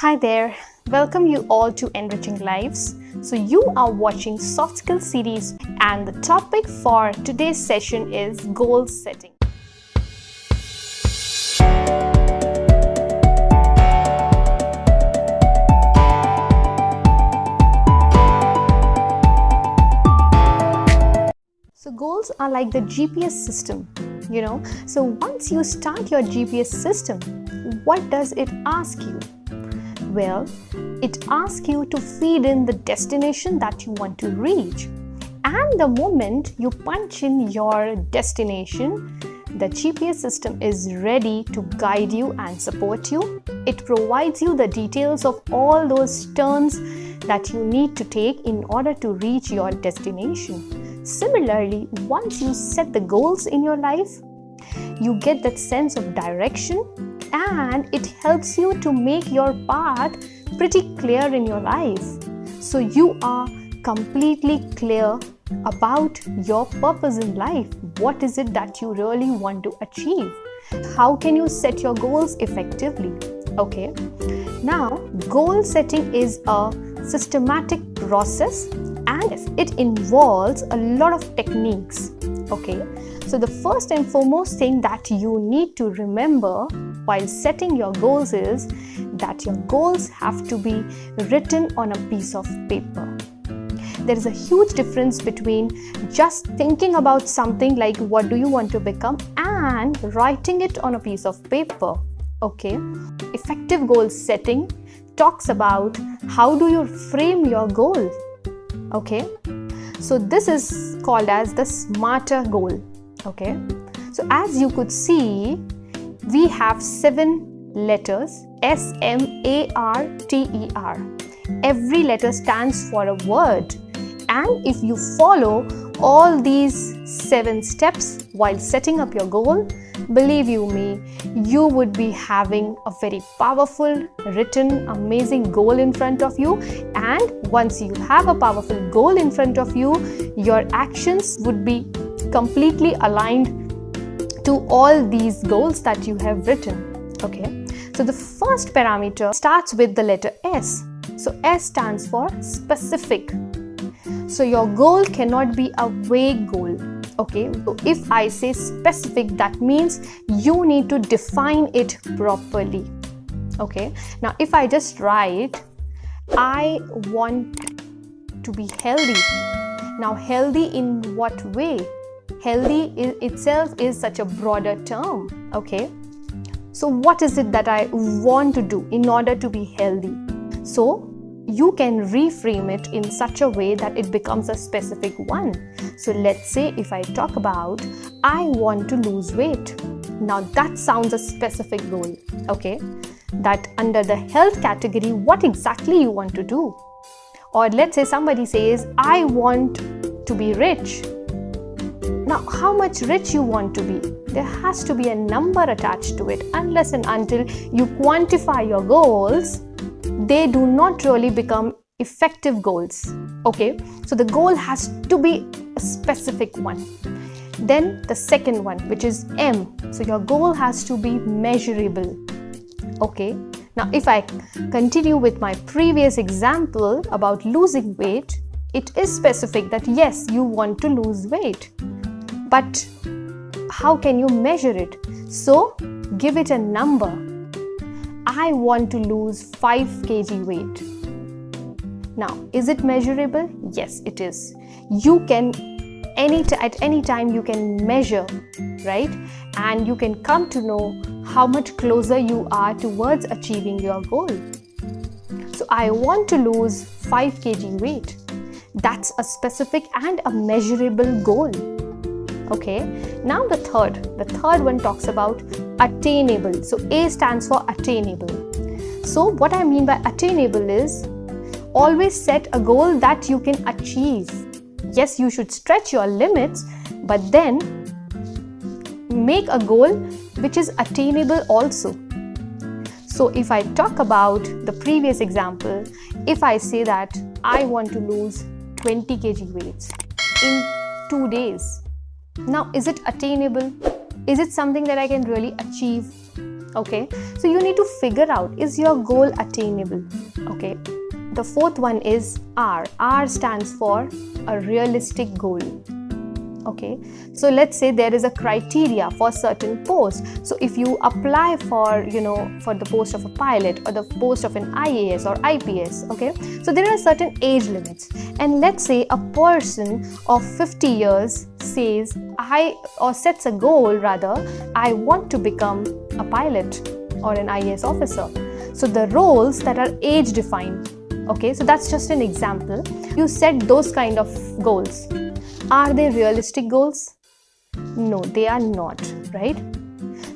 Hi there, welcome you all to Enriching Lives. So you are watching Soft Skills series and the topic for today's session is goal setting. So goals are like the GPS system, So once you start your GPS system, what does it ask you? Well, it asks you to feed in the destination that you want to reach. And the moment you punch in your destination, the GPS system is ready to guide you and support you. It provides you the details of all those turns that you need to take in order to reach your destination. Similarly, once you set the goals in your life, you get that sense of direction and it helps you to make your path pretty clear in your life. So you are completely clear about your purpose in life. What is it that you really want to achieve? How can you set your goals effectively? Okay. Now, goal setting is a systematic process and it involves a lot of techniques. Okay. So the first and foremost thing that you need to remember while setting your goals is that your goals have to be written on a piece of paper. There is a huge difference between just thinking about something like what do you want to become and writing it on a piece of paper. Okay. Effective goal setting talks about how do you frame your goal. Okay. So this is called as the S.M.A.R.T.E.R goal. Okay. So as you could see, we have 7 letters, S.M.A.R.T.E.R. Every letter stands for a word. And if you follow all these 7 steps while setting up your goal, believe you me, you would be having a very powerful, written, amazing goal in front of you. And once you have a powerful goal in front of you, your actions would be completely aligned to all these goals that you have written. Okay. So the first parameter starts with the letter S. So S stands for specific. So your goal cannot be a vague goal. Okay. So if I say specific, that means you need to define it properly. Okay. Now if I just write, I want to be healthy. Now healthy in what way? Healthy itself is such a broader term. Okay. So what is it that I want to do in order to be healthy? So you can reframe it in such a way that it becomes a specific one. So let's say if I talk about, I want to lose weight. Now that sounds a specific goal. Okay. That under the health category, what exactly you want to do? Or let's say somebody says, I want to be rich. Now, how much rich you want to be? There has to be a number attached to it. Unless and until you quantify your goals, they do not really become effective goals. Okay, so the goal has to be a specific one. Then the second one, which is M. So your goal has to be measurable. Okay, now if I continue with my previous example about losing weight, it is specific that yes, you want to lose weight. But how can you measure it? So give it a number. I want to lose 5 kg weight. Now, is it measurable? Yes, it is. You can, at any time you can measure, right? And you can come to know how much closer you are towards achieving your goal. So I want to lose 5 kg weight. That's a specific and a measurable goal. Okay, now the third one talks about attainable. So A stands for attainable. So what I mean by attainable is always set a goal that you can achieve. Yes, you should stretch your limits, but then make a goal which is attainable also. So if I talk about the previous example, if I say that I want to lose 20 kg weights in 2 days. Now, is it attainable? Is it something that I can really achieve? Okay, so you need to figure out, is your goal attainable? Okay, the fourth one is R. R stands for a realistic goal. Okay, so let's say there is a criteria for certain post. So if you apply for, for the post of a pilot or the post of an IAS or IPS, okay, so there are certain age limits. And let's say a person of 50 years says, sets a goal rather, I want to become a pilot or an IAS officer. So the roles that are age defined. Okay, so that's just an example. You set those kind of goals. Are they realistic goals? No, they are not, right?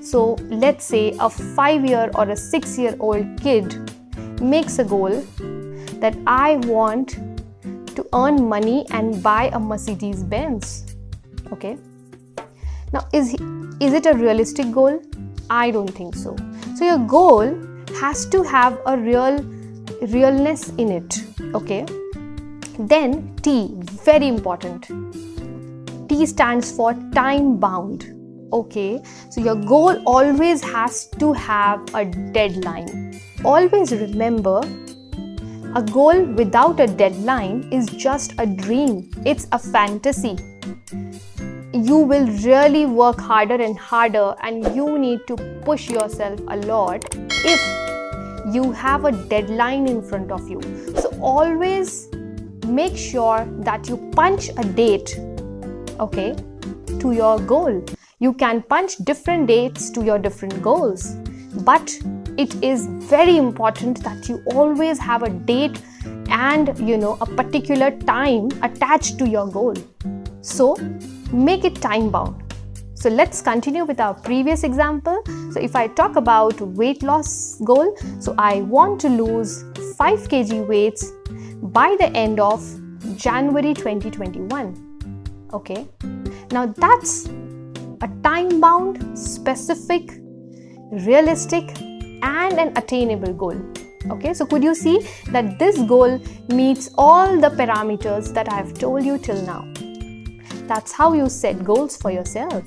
So let's say a 5-year or a 6-year-old kid makes a goal that I want to earn money and buy a Mercedes Benz. Okay. Now, is it a realistic goal? I don't think so. So your goal has to have a realness in it. Okay. Then T, very important. T stands for time bound. Okay, so your goal always has to have a deadline. Always remember, a goal without a deadline is just a dream. It's a fantasy. You will really work harder and harder, and you need to push yourself a lot if you have a deadline in front of you. So always make sure that you punch a date, okay, to your goal. You can punch different dates to your different goals, but it is very important that you always have a date and a particular time attached to your goal. So make it time bound. So let's continue with our previous example. So if I talk about weight loss goal, so I want to lose 5 kg weights by the end of January 2021. Okay, now that's a time-bound, specific, realistic and an attainable goal. Okay, so could you see that this goal meets all the parameters that I have told you till now? That's how you set goals for yourself.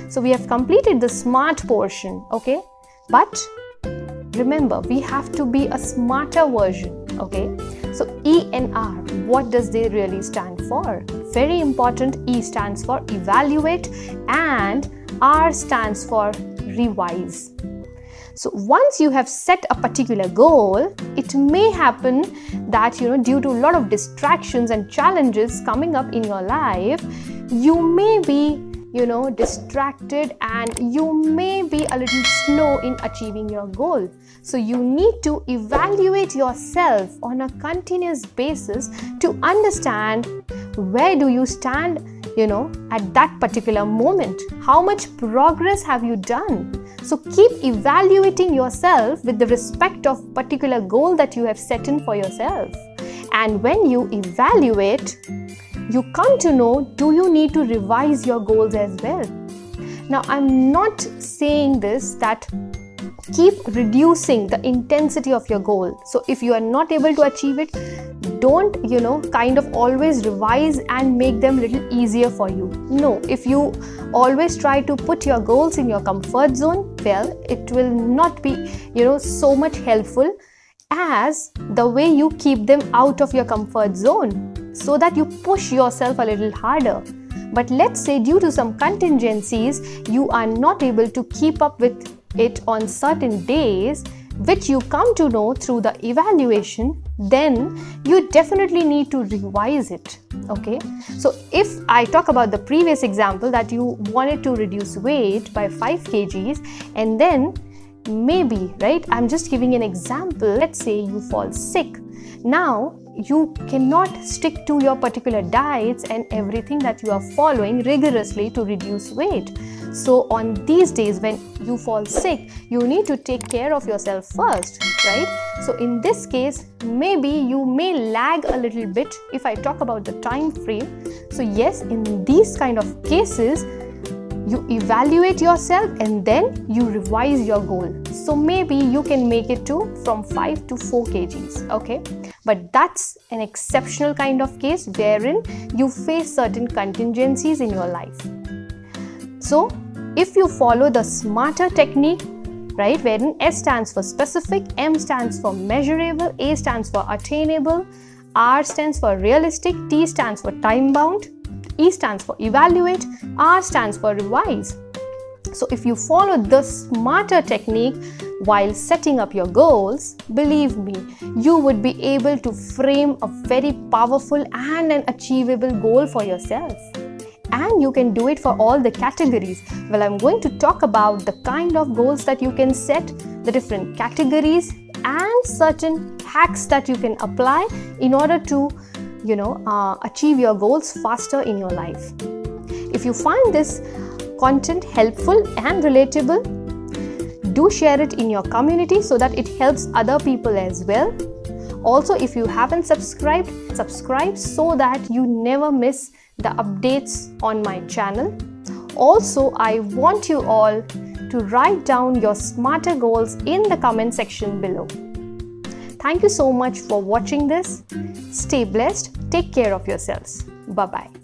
So we have completed the SMART portion, okay? But remember, we have to be a smarter version, okay? So E and R, what does they really stand for? Very important. E stands for evaluate and R stands for revise. So once you have set a particular goal, it may happen that due to a lot of distractions and challenges coming up in your life, you may be distracted and you may be a little slow in achieving your goal. So you need to evaluate yourself on a continuous basis to understand where do you stand at that particular moment. How much progress have you done? So keep evaluating yourself with the respect of particular goal that you have set in for yourself. And when you evaluate, you come to know, do you need to revise your goals as well? Now, I'm not saying this that keep reducing the intensity of your goal. So if you are not able to achieve it, don't kind of always revise and make them a little easier for you. No, if you always try to put your goals in your comfort zone, well, it will not be so much helpful as the way you keep them out of your comfort zone, so that you push yourself a little harder. But let's say due to some contingencies, you are not able to keep up with it on certain days, which you come to know through the evaluation, then you definitely need to revise it. Okay, so if I talk about the previous example that you wanted to reduce weight by 5 kgs and then maybe, right, I'm just giving an example, let's say you fall sick. Now you cannot stick to your particular diets and everything that you are following rigorously to reduce weight. So on these days when you fall sick, you need to take care of yourself first, right? So in this case, maybe you may lag a little bit if I talk about the time frame. So yes, in these kind of cases, you evaluate yourself and then you revise your goal. So maybe you can make it from 5 to 4 kgs, okay? But that's an exceptional kind of case wherein you face certain contingencies in your life. So if you follow the SMART-ER technique, right? Wherein S stands for specific, M stands for measurable, A stands for attainable, R stands for realistic, T stands for time-bound, E stands for evaluate, R stands for revise. So if you follow the SMART-E.R technique while setting up your goals, believe me, you would be able to frame a very powerful and an achievable goal for yourself. And you can do it for all the categories. Well, I'm going to talk about the kind of goals that you can set, the different categories, and certain hacks that you can apply in order to, achieve your goals faster in your life. If you find this content helpful and relatable, do share it in your community so that it helps other people as well. Also, if you haven't subscribed, subscribe so that you never miss the updates on my channel. Also, I want you all to write down your SMART-E.R goals in the comment section below. Thank you so much for watching this. Stay blessed. Take care of yourselves. Bye-bye.